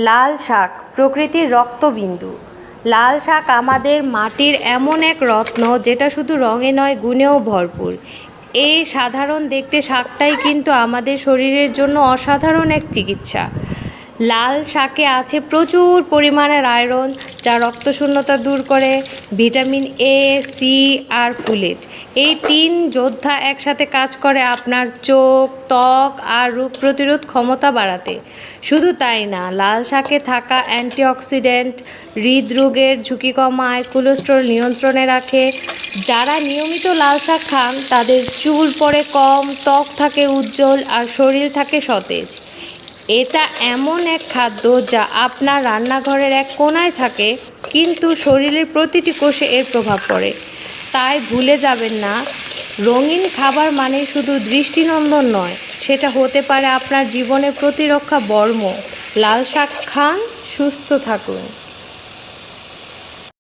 লাল শাক প্রকৃতির রক্তবিন্দু। লাল শাক আমাদের মাটির এমন এক রত্ন যেটা শুধু রঙে নয় গুণেও ভরপুর। এই সাধারণ দেখতে শাকটাই কিন্তু আমাদের শরীরের জন্য অসাধারণ এক চিকিৎসা। লাল শাকে আছে প্রচুর পরিমাণের আয়রন, যা রক্তশূন্যতা দূর করে, ভিটামিন এ, সি আর ফোলেট। এই তিন যোদ্ধা একসাথে কাজ করে আপনার চোখ, ত্বক আর রোগ প্রতিরোধ ক্ষমতা বাড়াতে। শুধু তাই না, লাল শাকে থাকা অ্যান্টিঅক্সিডেন্ট হৃদরোগের ঝুঁকি কমায়, কোলেস্টেরল নিয়ন্ত্রণে রাখে। যারা নিয়মিত লাল শাক খান তাদের চুল পড়ে কম, ত্বক থাকে উজ্জ্বল আর শরীর থাকে সতেজ। এটা এমন এক খাদ্য যা আপনার রান্নাঘরের এক কোণায় থাকে, কিন্তু শরীরের প্রতিটি কোষে এর প্রভাব পড়ে। তাই ভুলে যাবেন না, রঙিন খাবার মানে শুধু দৃষ্টিনন্দন নয়, সেটা হতে পারে আপনার জীবনের প্রতিরক্ষা বর্ম। লাল শাক খান, সুস্থ থাকুন।